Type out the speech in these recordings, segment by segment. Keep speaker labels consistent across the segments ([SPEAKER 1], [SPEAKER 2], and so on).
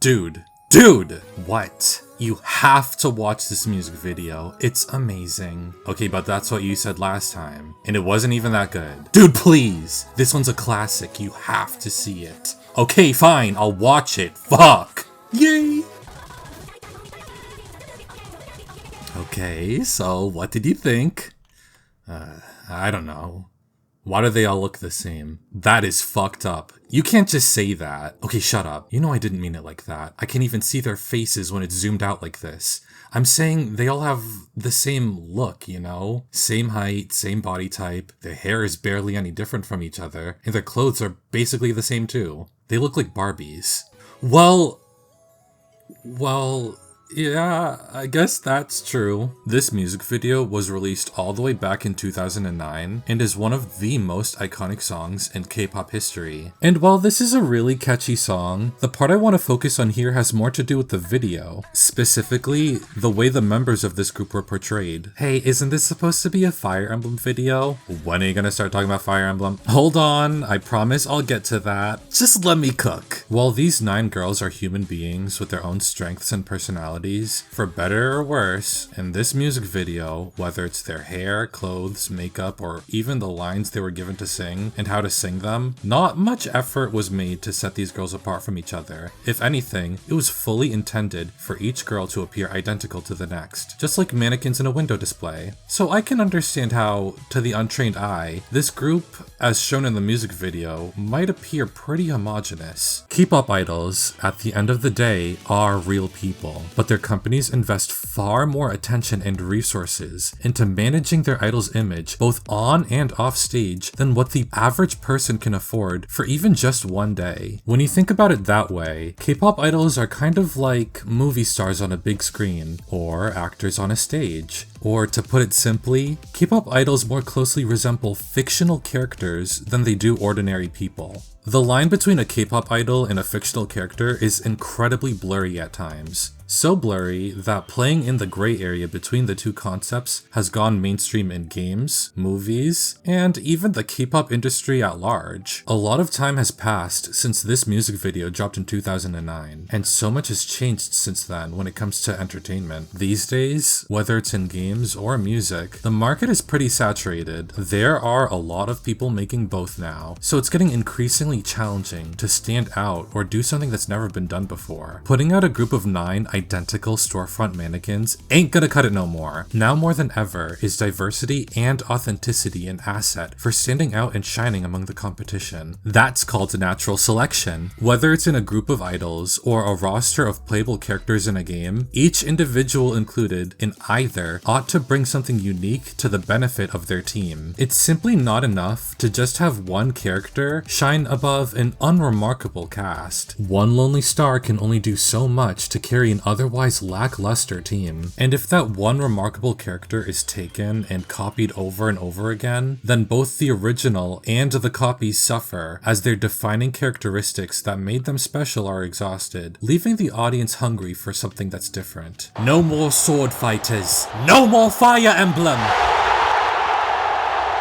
[SPEAKER 1] Dude, what? You have to watch this music video. It's amazing. Okay, but that's what you said last time, and it wasn't even that good. Dude, please! This one's a classic. You have to see it. Okay, fine, I'll watch it. Fuck! Yay! Okay, so what did you think? I don't know. Why do they all look the same? That is fucked up. You can't just say that. Okay, shut up. You know I didn't mean it like that. I can't even see their faces when it's zoomed out like this. I'm saying they all have the same look, you know? Same height, same body type, their hair is barely any different from each other, and their clothes are basically the same too. They look like Barbies. Well, yeah, I guess that's true. This music video was released all the way back in 2009 and is one of the most iconic songs in K-pop history. And while this is a really catchy song, the part I want to focus on here has more to do with the video, specifically the way the members of this group were portrayed. Hey, isn't this supposed to be a Fire Emblem video? When are you gonna start talking about Fire Emblem? Hold on, I promise I'll get to that. Just let me cook. While these 9 girls are human beings with their own strengths and personalities, for better or worse, in this music video, whether it's their hair, clothes, makeup, or even the lines they were given to sing and how to sing them, not much effort was made to set these girls apart from each other. If anything, it was fully intended for each girl to appear identical to the next, just like mannequins in a window display. So I can understand how, to the untrained eye, this group, as shown in the music video, might appear pretty homogenous. K-pop idols, at the end of the day, are real people, but their companies invest far more attention and resources into managing their idol's image both on and off stage than what the average person can afford for even just one day. When you think about it that way, K-pop idols are kind of like movie stars on a big screen, or actors on a stage. Or to put it simply, K-pop idols more closely resemble fictional characters than they do ordinary people. The line between a K-pop idol and a fictional character is incredibly blurry at times. So blurry that playing in the gray area between the two concepts has gone mainstream in games, movies, and even the K-pop industry at large. A lot of time has passed since this music video dropped in 2009, and so much has changed since then when it comes to entertainment. These days, whether it's in games or music, the market is pretty saturated. There are a lot of people making both now, so it's getting increasingly challenging to stand out or do something that's never been done before. Putting out a group of 9 identical storefront mannequins ain't gonna cut it no more. Now more than ever is diversity and authenticity an asset for standing out and shining among the competition. That's called natural selection. Whether it's in a group of idols or a roster of playable characters in a game, each individual included in either ought to bring something unique to the benefit of their team. It's simply not enough to just have one character shine above an unremarkable cast. One lonely star can only do so much to carry an otherwise lackluster team. And if that one remarkable character is taken and copied over and over again, then both the original and the copies suffer as their defining characteristics that made them special are exhausted, leaving the audience hungry for something that's different. No more sword fighters! No more Fire Emblem!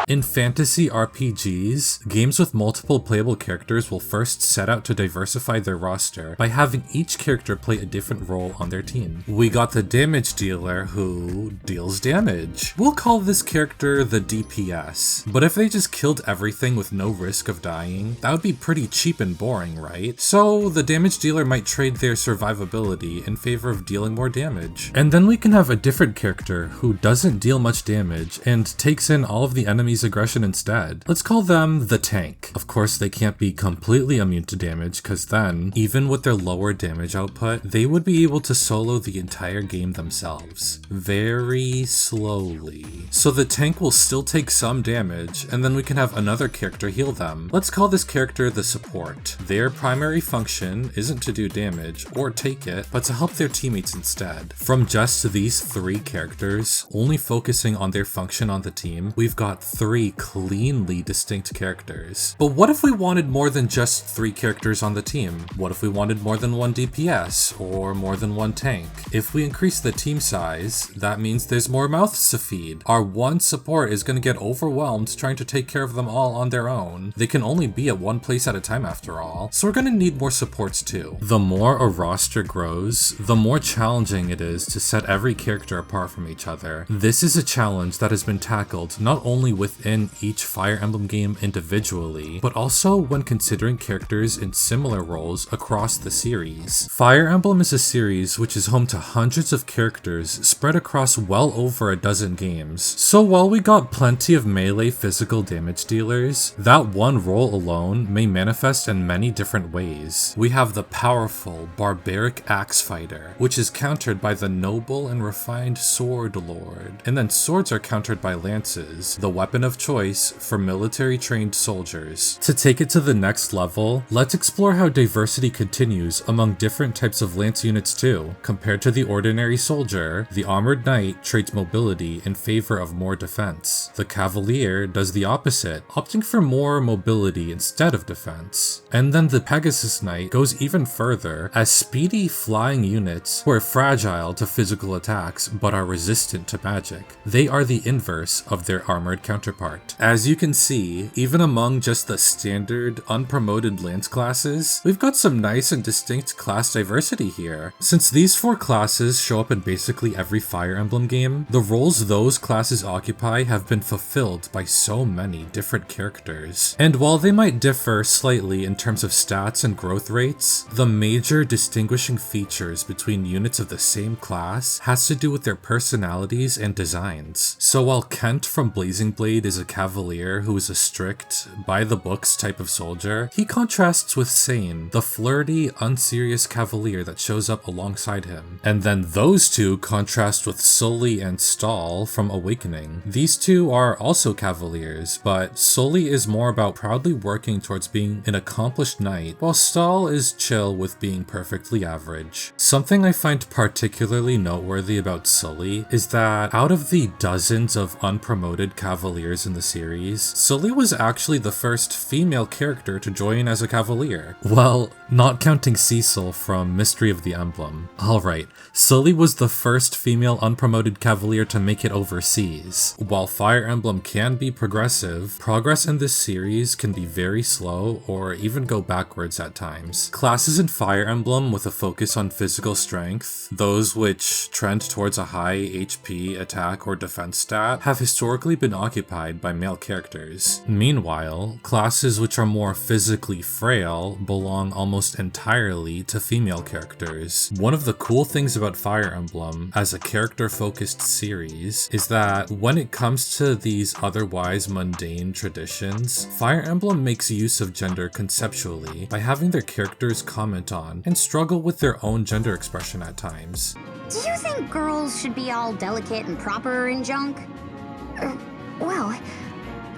[SPEAKER 1] In fantasy RPGs, games with multiple playable characters will first set out to diversify their roster by having each character play a different role on their team. We got the damage dealer who deals damage. We'll call this character the DPS. But if they just killed everything with no risk of dying, that would be pretty cheap and boring, right? So the damage dealer might trade their survivability in favor of dealing more damage. And then we can have a different character who doesn't deal much damage and takes in all of the enemies' aggression instead. Let's call them the tank. Of course, they can't be completely immune to damage, because then, even with their lower damage output, they would be able to solo the entire game themselves. Very slowly. So the tank will still take some damage, and then we can have another character heal them. Let's call this character the support. Their primary function isn't to do damage, or take it, but to help their teammates instead. From just these 3 characters, only focusing on their function on the team, we've got 3 3 cleanly distinct characters. But what if we wanted more than just 3 characters on the team? What if we wanted more than 1 DPS or more than 1 tank? If we increase the team size, that means there's more mouths to feed. Our one support is going to get overwhelmed trying to take care of them all on their own. They can only be at one place at a time after all, so we're going to need more supports too. The more a roster grows, the more challenging it is to set every character apart from each other. This is a challenge that has been tackled not only within each Fire Emblem game individually, but also when considering characters in similar roles across the series. Fire Emblem is a series which is home to hundreds of characters spread across well over a dozen games, so while we got plenty of melee physical damage dealers, that one role alone may manifest in many different ways. We have the powerful, barbaric axe fighter, which is countered by the noble and refined sword lord, and then swords are countered by lances, the weapon of choice for military trained soldiers. To take it to the next level, let's explore how diversity continues among different types of lance units too. Compared to the ordinary soldier, the armored knight trades mobility in favor of more defense. The Cavalier does the opposite, opting for more mobility instead of defense. And then the Pegasus Knight goes even further, as speedy flying units who are fragile to physical attacks but are resistant to magic. They are the inverse of their armored counterpart. As you can see, even among just the standard unpromoted lance classes, we've got some nice and distinct class diversity here. Since these 4 classes show up in basically every Fire Emblem game, the roles those classes occupy have been fulfilled by so many different characters. And while they might differ slightly in terms of stats and growth rates, the major distinguishing features between units of the same class has to do with their personalities and designs. So while Kent from Blazing Blade is a Cavalier who is a strict, by-the-books type of soldier, he contrasts with Sane, the flirty, unserious Cavalier that shows up alongside him. And then those two contrast with Sully and Stahl from Awakening. These two are also Cavaliers, but Sully is more about proudly working towards being an accomplished knight, while Stahl is chill with being perfectly average. Something I find particularly noteworthy about Sully is that out of the dozens of unpromoted Cavaliers in the series, Sully was actually the first female character to join as a Cavalier. Well, not counting Cecil from Mystery of the Emblem. Alright, Sully was the first female unpromoted Cavalier to make it overseas. While Fire Emblem can be progressive, progress in this series can be very slow or even go backwards at times. Classes in Fire Emblem with a focus on physical strength, those which trend towards a high HP, attack, or defense stat, have historically been occupied by male characters. Meanwhile, classes which are more physically frail belong almost entirely to female characters. One of the cool things about Fire Emblem as a character-focused series is that when it comes to these otherwise mundane traditions, Fire Emblem makes use of gender conceptually by having their characters comment on and struggle with their own gender expression at times.
[SPEAKER 2] Do you think girls should be all delicate and proper and junk?
[SPEAKER 3] Well,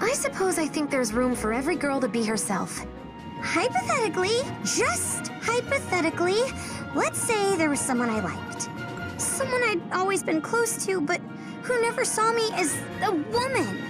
[SPEAKER 3] I suppose I think there's room for every girl to be herself.
[SPEAKER 2] Hypothetically, just hypothetically, let's say there was someone I liked. Someone I'd always been close to, but who never saw me as a woman.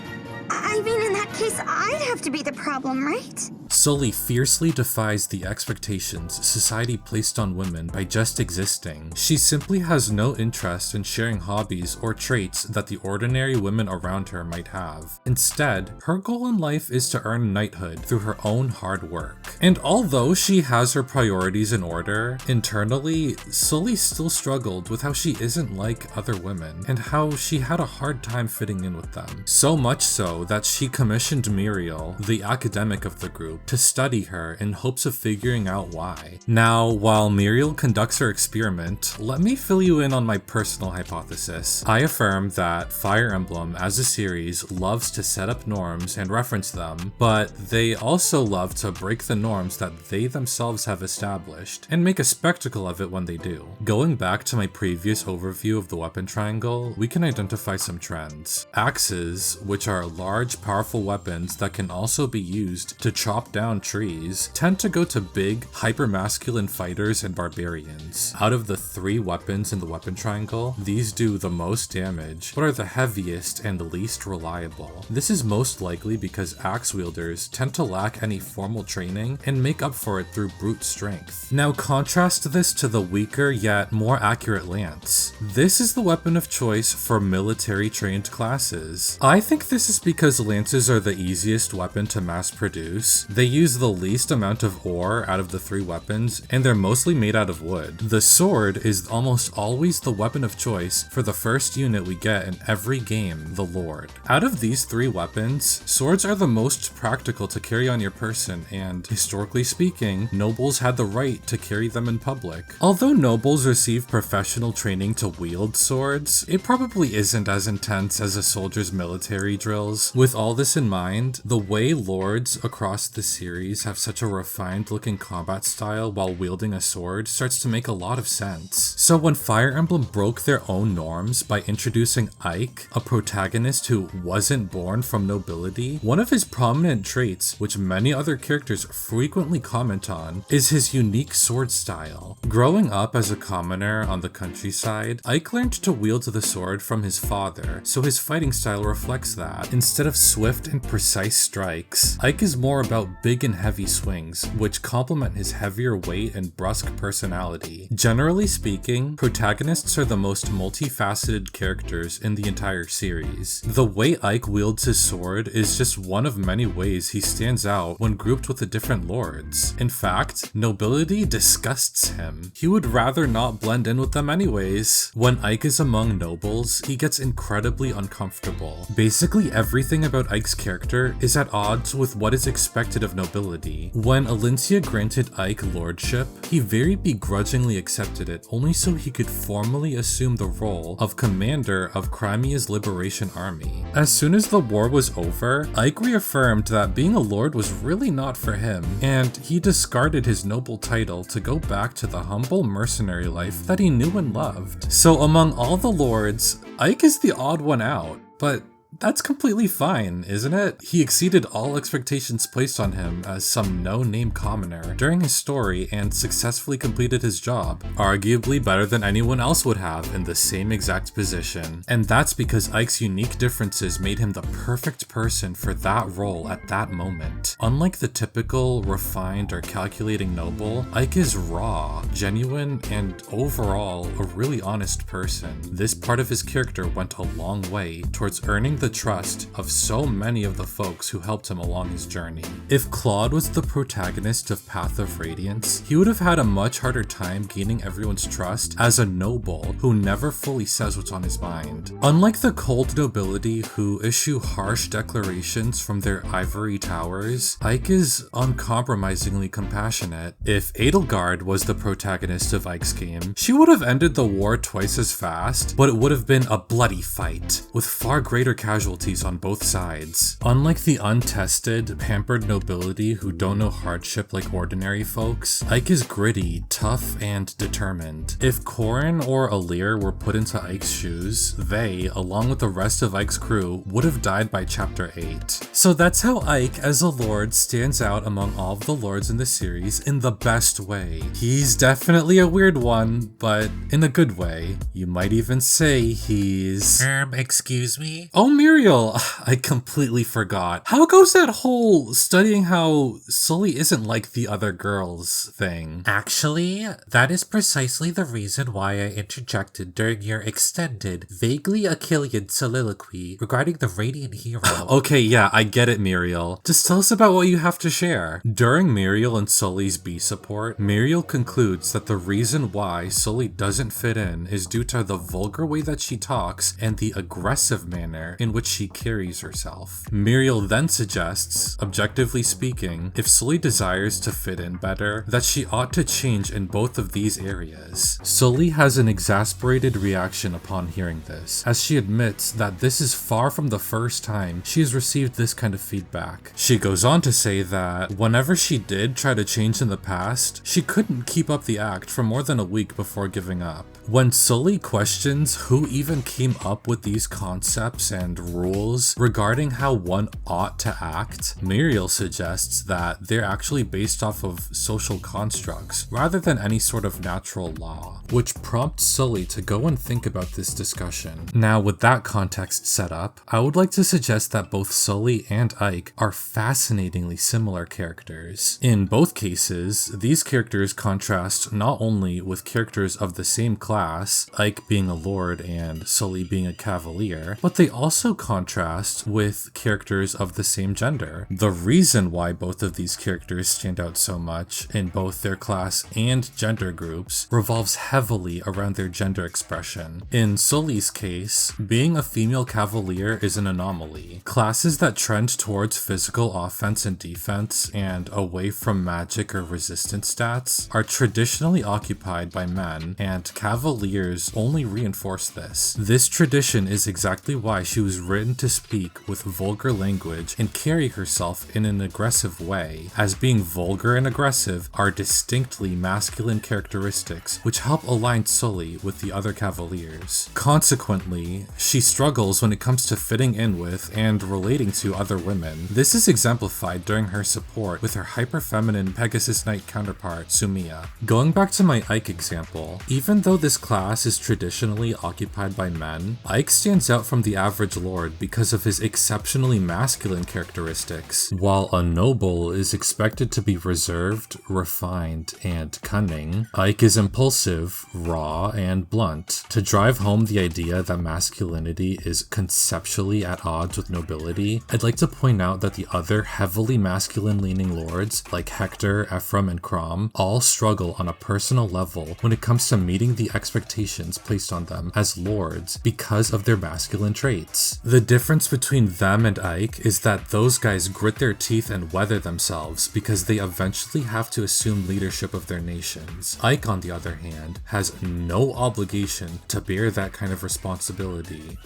[SPEAKER 2] I mean, in that case, I'd have to be the problem, right?
[SPEAKER 1] Sully fiercely defies the expectations society placed on women by just existing. She simply has no interest in sharing hobbies or traits that the ordinary women around her might have. Instead, her goal in life is to earn knighthood through her own hard work. And although she has her priorities in order, internally, Sully still struggled with how she isn't like other women, and how she had a hard time fitting in with them. So much so that she commissioned Muriel, the academic of the group, to study her in hopes of figuring out why. Now, while Muriel conducts her experiment, let me fill you in on my personal hypothesis. I affirm that Fire Emblem as a series loves to set up norms and reference them, but they also love to break the norms that they themselves have established, and make a spectacle of it when they do. Going back to my previous overview of the weapon triangle, we can identify some trends. Axes, which are large, powerful weapons that can also be used to chop down down trees tend to go to big, hyper-masculine fighters and barbarians. Out of the 3 weapons in the weapon triangle, these do the most damage, but are the heaviest and least reliable. This is most likely because axe wielders tend to lack any formal training and make up for it through brute strength. Now contrast this to the weaker yet more accurate lance. This is the weapon of choice for military trained classes. I think this is because lances are the easiest weapon to mass produce. They use the least amount of ore out of the 3 weapons, and they're mostly made out of wood. The sword is almost always the weapon of choice for the first unit we get in every game, the Lord. Out of these 3 weapons, swords are the most practical to carry on your person, and historically speaking, nobles had the right to carry them in public. Although nobles receive professional training to wield swords, it probably isn't as intense as a soldier's military drills. With all this in mind, the way lords across the series have such a refined looking combat style while wielding a sword starts to make a lot of sense. So when Fire Emblem broke their own norms by introducing Ike, a protagonist who wasn't born from nobility, one of his prominent traits, which many other characters frequently comment on, is his unique sword style. Growing up as a commoner on the countryside, Ike learned to wield the sword from his father, so his fighting style reflects that. Instead of swift and precise strikes, Ike is more about big and heavy swings, which complement his heavier weight and brusque personality. Generally speaking, protagonists are the most multifaceted characters in the entire series. The way Ike wields his sword is just one of many ways he stands out when grouped with the different lords. In fact, nobility disgusts him. He would rather not blend in with them anyways. When Ike is among nobles, he gets incredibly uncomfortable. Basically everything about Ike's character is at odds with what is expected of nobility. When Alincia granted Ike lordship, he very begrudgingly accepted it only so he could formally assume the role of commander of Crimea's Liberation Army. As soon as the war was over, Ike reaffirmed that being a lord was really not for him, and he discarded his noble title to go back to the humble mercenary life that he knew and loved. So among all the lords, Ike is the odd one out, but that's completely fine, isn't it? He exceeded all expectations placed on him as some no-name commoner during his story and successfully completed his job, arguably better than anyone else would have in the same exact position. And that's because Ike's unique differences made him the perfect person for that role at that moment. Unlike the typical refined or calculating noble, Ike is raw, genuine, and overall a really honest person. This part of his character went a long way towards earning the trust of so many of the folks who helped him along his journey. If Claude was the protagonist of Path of Radiance, he would have had a much harder time gaining everyone's trust as a noble who never fully says what's on his mind. Unlike the cold nobility who issue harsh declarations from their ivory towers, Ike is uncompromisingly compassionate. If Edelgard was the protagonist of Ike's game, she would have ended the war twice as fast, but it would have been a bloody fight, with far greater casualties on both sides. Unlike the untested, pampered nobility who don't know hardship like ordinary folks, Ike is gritty, tough, and determined. If Corin or Alir were put into Ike's shoes, they, along with the rest of Ike's crew, would have died by chapter 8. So that's how Ike as a lord stands out among all of the lords in the series in the best way. He's definitely a weird one, but in a good way. You might even say he's... excuse me? Oh, Muriel, I completely forgot. How goes that whole studying how Sully isn't like the other girls thing?
[SPEAKER 4] Actually, that is precisely the reason why I interjected during your extended, vaguely Achillean soliloquy regarding the Radiant Hero.
[SPEAKER 1] Okay, yeah, I get it, Muriel. Just tell us about what you have to share. During Muriel and Sully's B support, Muriel concludes that the reason why Sully doesn't fit in is due to the vulgar way that she talks and the aggressive manner in which she carries herself. Muriel then suggests, objectively speaking, if Sully desires to fit in better, that she ought to change in both of these areas. Sully has an exasperated reaction upon hearing this, as she admits that this is far from the first time she has received this kind of feedback. She goes on to say that whenever she did try to change in the past, she couldn't keep up the act for more than a week before giving up. When Sully questions who even came up with these concepts and rules regarding how one ought to act, Muriel suggests that they're actually based off of social constructs rather than any sort of natural law, which prompts Sully to go and think about this discussion. Now, with that context set up, I would like to suggest that both Sully and Ike are fascinatingly similar characters. In both cases, these characters contrast not only with characters of the same class, Ike being a lord and Sully being a cavalier, but they also contrast with characters of the same gender. The reason why both of these characters stand out so much in both their class and gender groups revolves heavily around their gender expression. In Sully's case, being a female cavalier is an anomaly. Classes that trend towards physical offense and defense and away from magic or resistance stats are traditionally occupied by men, and cavaliers only reinforce this. This tradition is exactly why she was written to speak with vulgar language and carry herself in an aggressive way, as being vulgar and aggressive are distinctly masculine characteristics which help align Sully with the other cavaliers. Consequently, she struggles when it comes to fitting in with and relating to other women. This is exemplified during her support with her hyper-feminine Pegasus Knight counterpart, Sumiya. Going back to my Ike example, even though this class is traditionally occupied by men, Ike stands out from the average lord because of his exceptionally masculine characteristics. While a noble is expected to be reserved, refined, and cunning, Ike is impulsive, raw, and blunt. To drive home the idea that masculinity is conceptually at odds with nobility, I'd like to point out that the other heavily masculine-leaning lords, like Hector, Ephraim, and Crom, all struggle on a personal level when it comes to meeting the expectations placed on them as lords because of their masculine traits. The difference between them and Ike is that those guys grit their teeth and weather themselves because they eventually have to assume leadership of their nations. Ike, on the other hand, has no obligation to bear that kind of responsibility,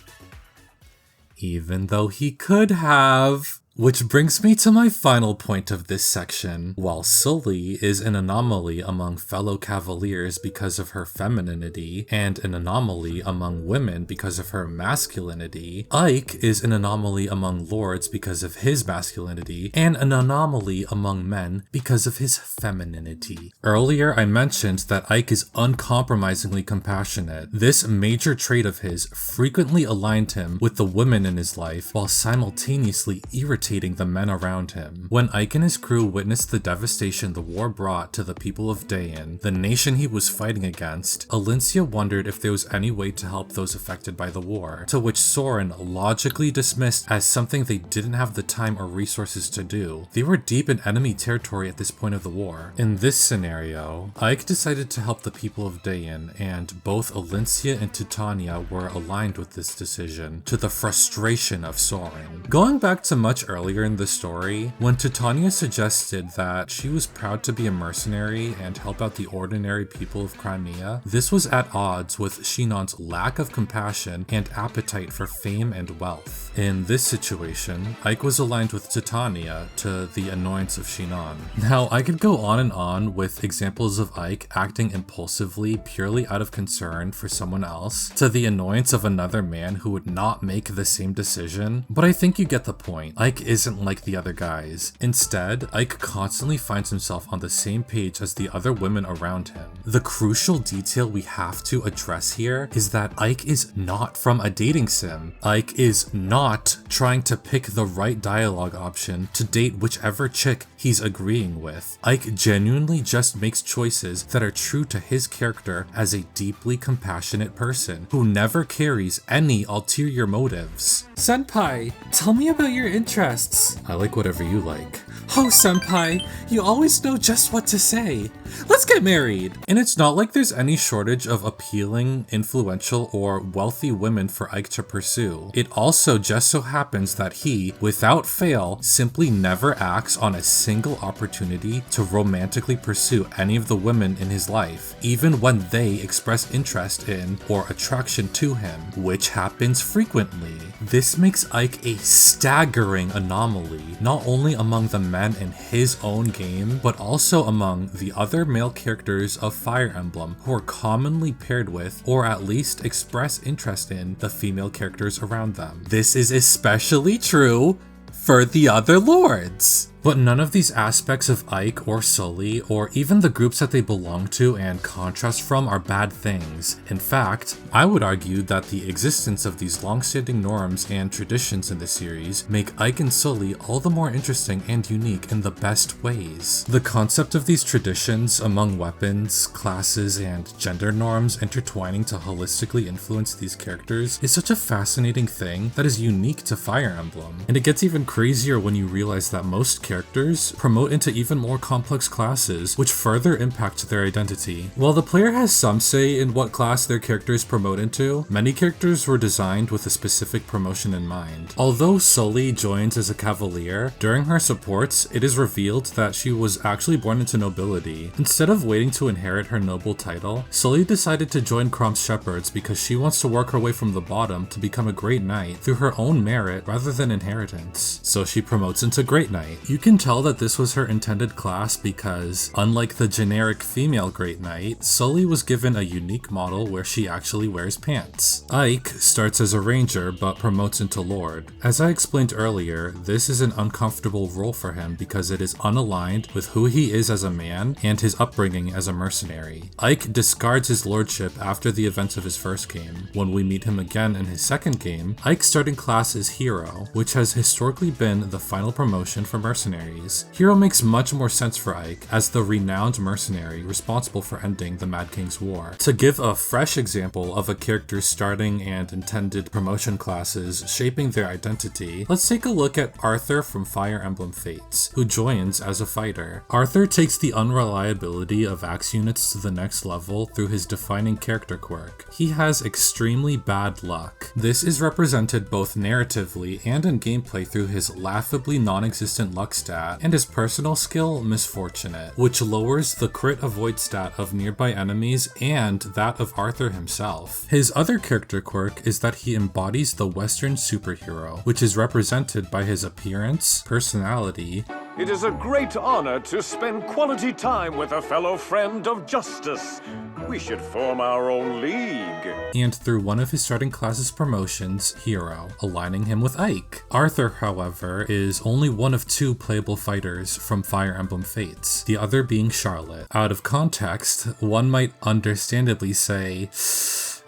[SPEAKER 1] even though he could have. Which brings me to my final point of this section. While Sully is an anomaly among fellow cavaliers because of her femininity, and an anomaly among women because of her masculinity, Ike is an anomaly among lords because of his masculinity, and an anomaly among men because of his femininity. Earlier I mentioned that Ike is uncompromisingly compassionate. This major trait of his frequently aligned him with the women in his life while simultaneously irritating the men around him. When Ike and his crew witnessed the devastation the war brought to the people of Dayan, the nation he was fighting against, Alincia wondered if there was any way to help those affected by the war, to which Soren logically dismissed as something they didn't have the time or resources to do. They were deep in enemy territory at this point of the war. In this scenario, Ike decided to help the people of Dayan, and both Alincia and Titania were aligned with this decision, to the frustration of Soren. Going back to much earlier in the story, when Titania suggested that she was proud to be a mercenary and help out the ordinary people of Crimea, this was at odds with Shinon's lack of compassion and appetite for fame and wealth. In this situation, Ike was aligned with Titania to the annoyance of Shinon. Now, I could go on and on with examples of Ike acting impulsively purely out of concern for someone else, to the annoyance of another man who would not make the same decision, but I think you get the point. Ike isn't like the other guys. Instead, Ike constantly finds himself on the same page as the other women around him. The crucial detail we have to address here is that Ike is not from a dating sim. Ike is not trying to pick the right dialogue option to date whichever chick he's agreeing with. Ike genuinely just makes choices that are true to his character as a deeply compassionate person who never carries any ulterior motives.
[SPEAKER 5] Senpai, tell me about your interests.
[SPEAKER 1] I like whatever you like.
[SPEAKER 5] Oh, Senpai, you always know just what to say. Let's get married.
[SPEAKER 1] And it's not like there's any shortage of appealing, influential, or wealthy women for Ike to pursue. It also just so happens that he, without fail, simply never acts on a single opportunity to romantically pursue any of the women in his life, even when they express interest in or attraction to him, which happens frequently. This makes Ike a staggering anomaly, not only among the men men in his own game, but also among the other male characters of Fire Emblem who are commonly paired with, or at least express interest in, the female characters around them. This is especially true for the other lords. But none of these aspects of Ike or Sully, or even the groups that they belong to and contrast from, are bad things. In fact, I would argue that the existence of these long-standing norms and traditions in the series make Ike and Sully all the more interesting and unique in the best ways. The concept of these traditions among weapons, classes, and gender norms intertwining to holistically influence these characters is such a fascinating thing that is unique to Fire Emblem. And it gets even crazier when you realize that most characters promote into even more complex classes, which further impact their identity. While the player has some say in what class their characters promote into, many characters were designed with a specific promotion in mind. Although Sully joins as a Cavalier, during her supports, it is revealed that she was actually born into nobility. Instead of waiting to inherit her noble title, Sully decided to join Crom's Shepherds because she wants to work her way from the bottom to become a Great Knight through her own merit rather than inheritance. So she promotes into Great Knight. You can tell that this was her intended class because, unlike the generic female Great Knight, Sully was given a unique model where she actually wears pants. Ike starts as a ranger but promotes into Lord. As I explained earlier, this is an uncomfortable role for him because it is unaligned with who he is as a man and his upbringing as a mercenary. Ike discards his lordship after the events of his first game. When we meet him again in his second game, Ike's starting class is Hero, which has historically been the final promotion for mercenaries. Hero makes much more sense for Ike as the renowned mercenary responsible for ending the Mad King's War. To give a fresh example of a character's starting and intended promotion classes shaping their identity, let's take a look at Arthur from Fire Emblem Fates, who joins as a fighter. Arthur takes the unreliability of axe units to the next level through his defining character quirk. He has extremely bad luck. This is represented both narratively and in gameplay through his laughably non-existent luck stat and his personal skill Misfortunate, which lowers the crit avoid stat of nearby enemies and that of Arthur himself. His other character quirk is that he embodies the Western superhero, which is represented by his appearance, personality,
[SPEAKER 6] It is a great honor to spend quality time with a fellow friend of justice. We should form our own league.
[SPEAKER 1] And through one of his starting class's promotions, Hero, aligning him with Ike. Arthur, however, is only one of two playable fighters from Fire Emblem Fates, the other being Charlotte. Out of context, one might understandably say,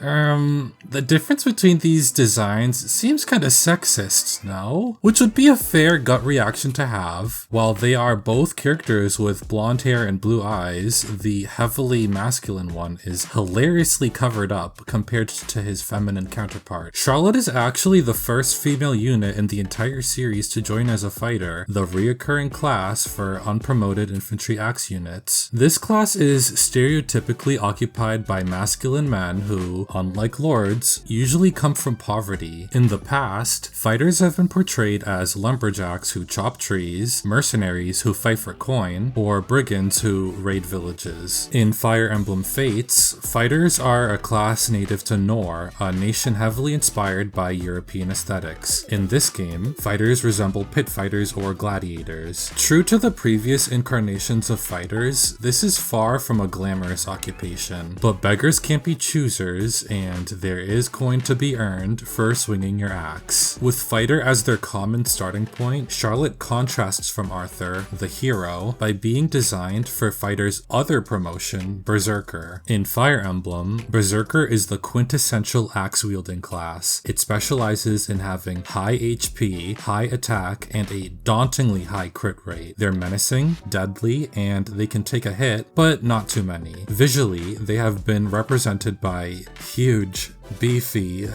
[SPEAKER 1] the difference between these designs seems kinda sexist, no? Which would be a fair gut reaction to have. While they are both characters with blonde hair and blue eyes, the heavily masculine one is hilariously covered up compared to his feminine counterpart. Charlotte is actually the first female unit in the entire series to join as a fighter, the reoccurring class for unpromoted infantry axe units. This class is stereotypically occupied by masculine men who, unlike lords, usually come from poverty. In the past, fighters have been portrayed as lumberjacks who chop trees, mercenaries who fight for coin, or brigands who raid villages. In Fire Emblem Fates, fighters are a class native to Nor, a nation heavily inspired by European aesthetics. In this game, fighters resemble pit fighters or gladiators. True to the previous incarnations of fighters, this is far from a glamorous occupation, but beggars can't be choosers, and there is coin to be earned for swinging your axe. With fighter as their common starting point, Charlotte contrasts from Arthur, the hero, by being designed for fighter's other promotion, Berserker. In Fire Emblem, Berserker is the quintessential axe-wielding class. It specializes in having high HP, high attack, and a dauntingly high crit rate. They're menacing, deadly, and they can take a hit, but not too many. Visually, they have been represented by huge, beefy,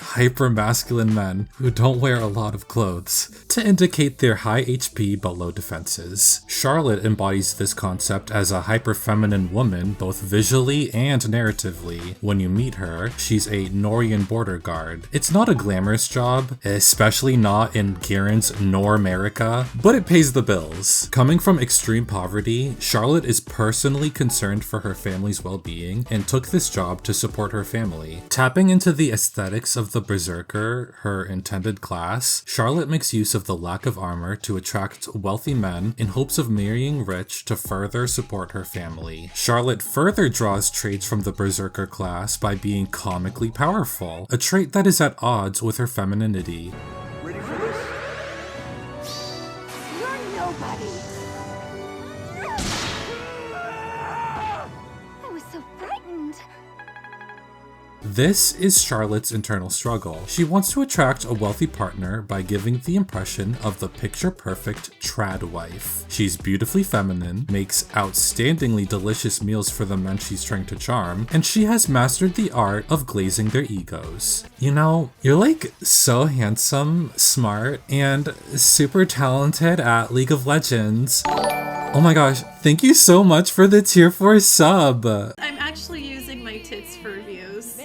[SPEAKER 1] hyper-masculine men who don't wear a lot of clothes to indicate their high HP but low defenses. Charlotte embodies this concept as a hyper-feminine woman both visually and narratively. When you meet her, she's a Norian border guard. It's not a glamorous job, especially not in Garen's Nor-America, but it pays the bills. Coming from extreme poverty, Charlotte is personally concerned for her family's well-being and took this job to support her family. Tapping into the aesthetics of of the Berserker, her intended class, Charlotte makes use of the lack of armor to attract wealthy men in hopes of marrying rich to further support her family. Charlotte further draws traits from the Berserker class by being comically powerful, a trait that is at odds with her femininity.
[SPEAKER 6] Ready for this?
[SPEAKER 2] You're nobody. I was so frightened.
[SPEAKER 1] This is Charlotte's internal struggle. She wants to attract a wealthy partner by giving the impression of the picture-perfect trad wife. She's beautifully feminine, makes outstandingly delicious meals for the men she's trying to charm, and she has mastered the art of glazing their egos. You know, you're like so handsome, smart, and super talented at League of Legends. Oh my gosh, thank you so much for the tier 4 sub!
[SPEAKER 7] I'm actually using my tits for views.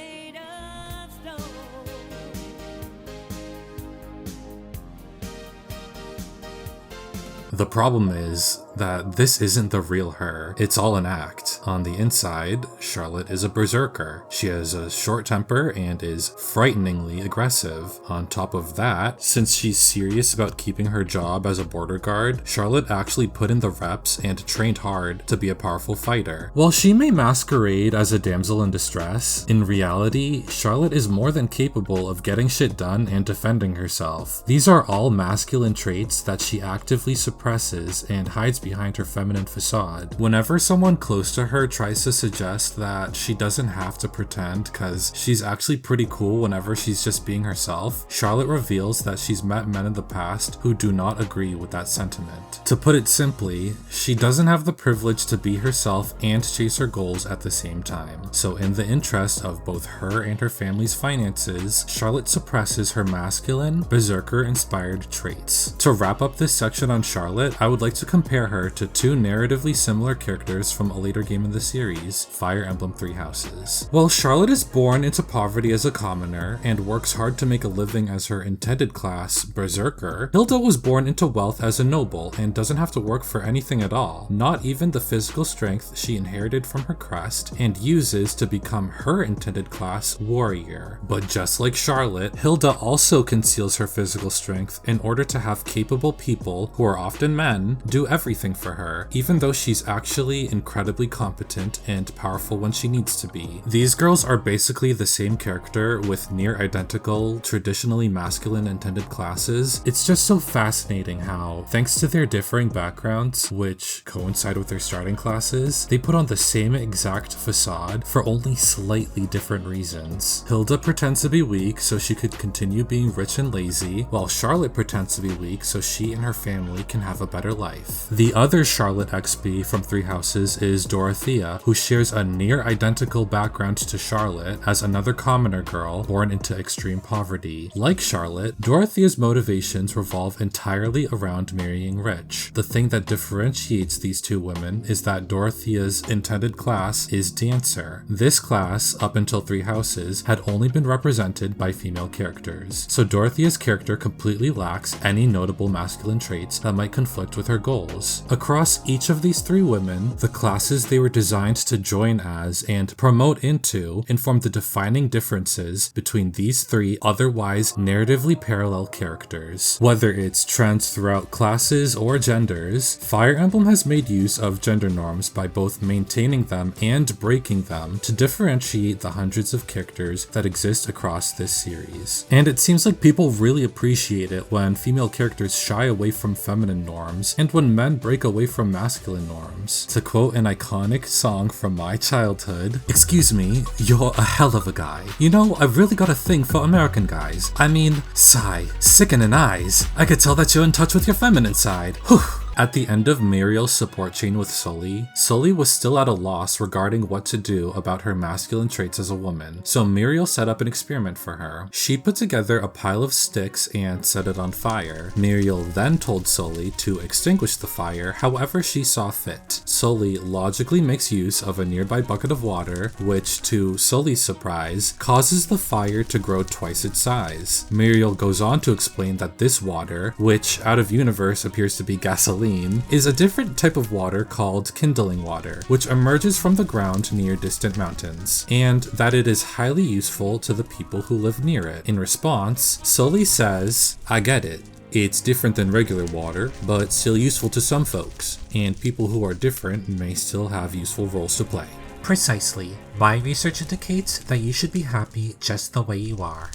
[SPEAKER 1] The problem is that this isn't the real her. It's all an act. On the inside, Charlotte is a berserker. She has a short temper and is frighteningly aggressive. On top of that, since she's serious about keeping her job as a border guard, Charlotte actually put in the reps and trained hard to be a powerful fighter. While she may masquerade as a damsel in distress, in reality, Charlotte is more than capable of getting shit done and defending herself. These are all masculine traits that she actively suppresses and hides behind her feminine facade. Whenever someone close to her tries to suggest that she doesn't have to pretend cause she's actually pretty cool whenever she's just being herself, Charlotte reveals that she's met men in the past who do not agree with that sentiment. To put it simply, she doesn't have the privilege to be herself and chase her goals at the same time. So in the interest of both her and her family's finances, Charlotte suppresses her masculine, berserker-inspired traits. To wrap up this section on Charlotte, I would like to compare her to two narratively similar characters from a later game in the series, Fire Emblem Three Houses. While Charlotte is born into poverty as a commoner and works hard to make a living as her intended class, Berserker, Hilda was born into wealth as a noble and doesn't have to work for anything at all, not even the physical strength she inherited from her crest and uses to become her intended class, Warrior. But just like Charlotte, Hilda also conceals her physical strength in order to have capable people, who are often men, do everything for her, even though she's actually incredibly competent and powerful when she needs to be. These girls are basically the same character with near identical, traditionally masculine intended classes. It's just so fascinating how, thanks to their differing backgrounds, which coincide with their starting classes, they put on the same exact facade for only slightly different reasons. Hilda pretends to be weak so she could continue being rich and lazy, while Charlotte pretends to be weak so she and her family can have a better life. The other Charlotte XP from Three Houses is Dorothea, who shares a near identical background to Charlotte as another commoner girl born into extreme poverty. Like Charlotte, Dorothea's motivations revolve entirely around marrying rich. The thing that differentiates these two women is that Dorothea's intended class is Dancer. This class, up until Three Houses, had only been represented by female characters, so Dorothea's character completely lacks any notable masculine traits that might conflict with her goals. Across each of these three women, the classes they were designed to join as and promote into inform the defining differences between these three otherwise narratively parallel characters. Whether it's trends throughout classes or genders, Fire Emblem has made use of gender norms by both maintaining them and breaking them to differentiate the hundreds of characters that exist across this series. And it seems like people really appreciate it when female characters shy away from feminine norms and when men break away from masculine norms. To quote an iconic song from my childhood, "Excuse me, you're a hell of a guy. You know, I've really got a thing for American guys. I mean, sigh, sickening eyes. I could tell that you're in touch with your feminine side. Whew." At the end of Muriel's support chain with Sully, Sully was still at a loss regarding what to do about her masculine traits as a woman, so Muriel set up an experiment for her. She put together a pile of sticks and set it on fire. Muriel then told Sully to extinguish the fire however she saw fit. Sully logically makes use of a nearby bucket of water, which, to Sully's surprise, causes the fire to grow twice its size. Muriel goes on to explain that this water, which out of universe appears to be gasoline, gleam is a different type of water called kindling water, which emerges from the ground near distant mountains, and that it is highly useful to the people who live near it. In response, Sully says, "I get it. It's different than regular water, but still useful to some folks, and people who are different may still have useful roles to play."
[SPEAKER 4] Precisely. My research indicates that you should be happy just the way you are.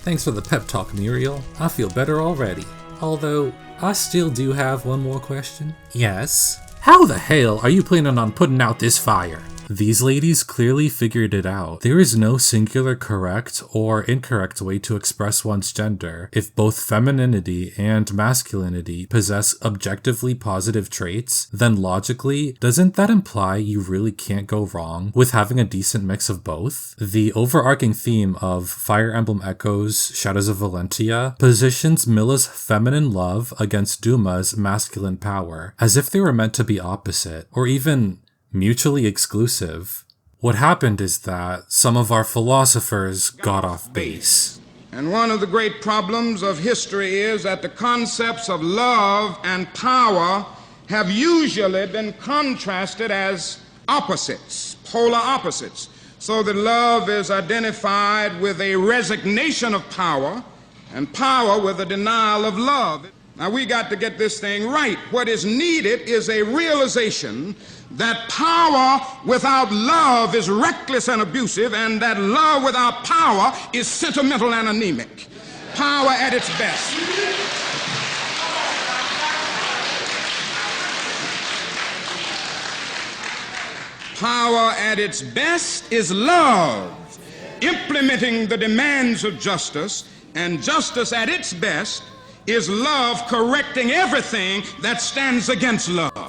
[SPEAKER 1] Thanks for the pep talk, Muriel. I feel better already. Although, I still do have one more question.
[SPEAKER 4] Yes?
[SPEAKER 1] How the hell are you planning on putting out this fire? These ladies clearly figured it out. There is no singular correct or incorrect way to express one's gender if both femininity and masculinity possess objectively positive traits. Then logically, doesn't that imply you really can't go wrong with having a decent mix of both? The overarching theme of Fire Emblem Echoes Shadows of Valentia positions Milla's feminine love against Duma's masculine power, as if they were meant to be opposite, or even mutually exclusive. What happened is that some of our philosophers got off base.
[SPEAKER 8] And one of the great problems of history is that the concepts of love and power have usually been contrasted as opposites, polar opposites. So that love is identified with a resignation of power, and power with a denial of love. Now we got to get this thing right. What is needed is a realization that power without love is reckless and abusive, and that love without power is sentimental and anemic. Power at its best. Power at its best is love, implementing the demands of justice, and justice at its best is love correcting everything that stands against love.